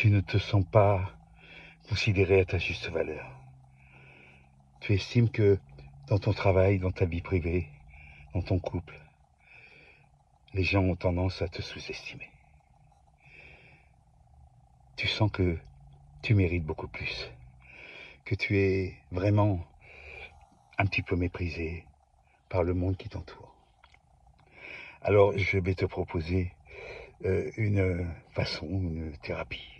tu ne te sens pas considéré à ta juste valeur. Tu estimes que dans ton travail, dans ta vie privée, dans ton couple, les gens ont tendance à te sous-estimer. Tu sens que tu mérites beaucoup plus, que tu es vraiment un petit peu méprisé par le monde qui t'entoure. Alors je vais te proposer une façon, une thérapie,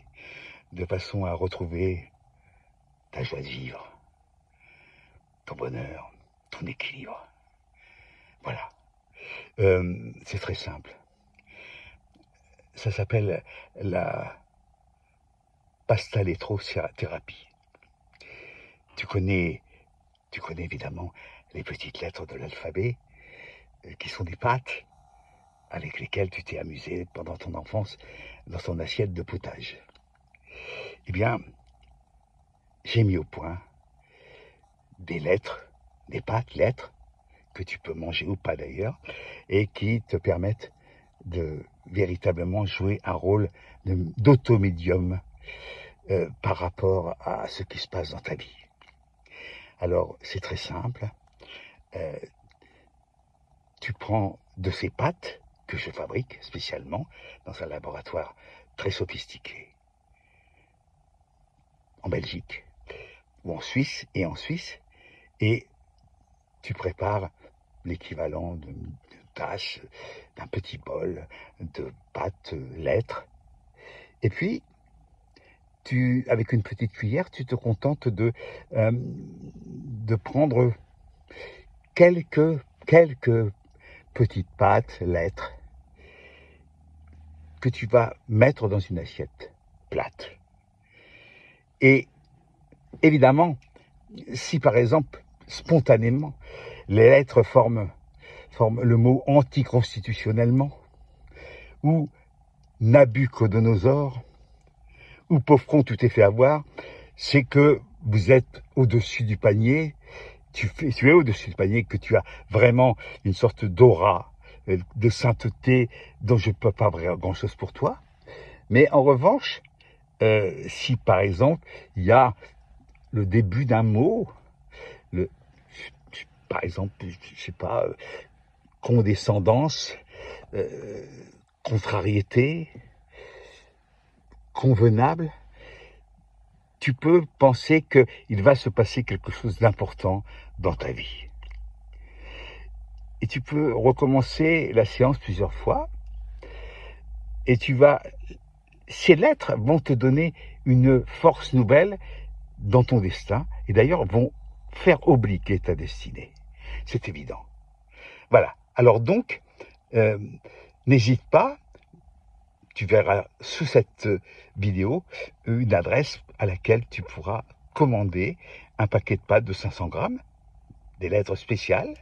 de façon à retrouver ta joie de vivre, ton bonheur, ton équilibre. Voilà. C'est très simple. Ça s'appelle la pastalétrothérapie. Tu connais évidemment les petites lettres de l'alphabet qui sont des pâtes avec lesquelles tu t'es amusé pendant ton enfance dans ton assiette de potage. Eh bien, j'ai mis au point des lettres, des pâtes, lettres, que tu peux manger ou pas d'ailleurs, et qui te permettent de véritablement jouer un rôle d'automédium par rapport à ce qui se passe dans ta vie. Alors, c'est très simple. Tu prends de ces pâtes que je fabrique spécialement dans un laboratoire très sophistiqué en Belgique ou en Suisse, et tu prépares l'équivalent d'une tasse, d'un petit bol de pâte lettres. Et puis, avec une petite cuillère, tu te contentes de prendre quelques petites pâtes lettres que tu vas mettre dans une assiette plate. Et évidemment, si par exemple, spontanément, les lettres forment le mot anticonstitutionnellement, ou Nabucodonosor, ou pauvron, tu t'es fait avoir, c'est que vous êtes au-dessus du panier, tu es au-dessus du panier, que tu as vraiment une sorte d'aura, de sainteté dont je ne peux pas avoir grand-chose pour toi. Mais en revanche, si par exemple, il y a le début d'un mot, par exemple, je sais pas, condescendance, contrariété, convenable, tu peux penser qu'il va se passer quelque chose d'important dans ta vie. Et tu peux recommencer la séance plusieurs fois, et ces lettres vont te donner une force nouvelle dans ton destin, et d'ailleurs vont faire obliquer ta destinée. C'est évident. Voilà. Alors donc, n'hésite pas, tu verras sous cette vidéo une adresse à laquelle tu pourras commander un paquet de pâtes de 500 grammes, des lettres spéciales,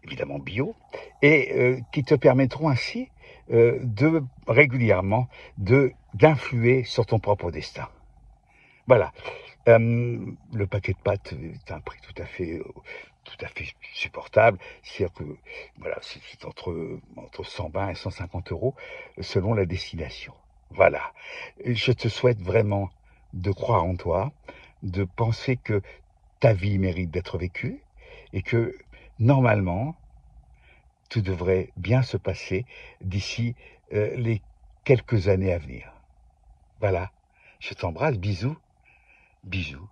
évidemment bio, et qui te permettront ainsi de régulièrement d'influer sur ton propre destin. Voilà. Le paquet de pâtes est un prix tout à fait supportable. C'est-à-dire que voilà, c'est entre 120 et 150 euros selon la destination. Voilà. Je te souhaite vraiment de croire en toi, de penser que ta vie mérite d'être vécue et que normalement, tout devrait bien se passer d'ici les quelques années à venir. Voilà. Je t'embrasse. Bisous. Bisous.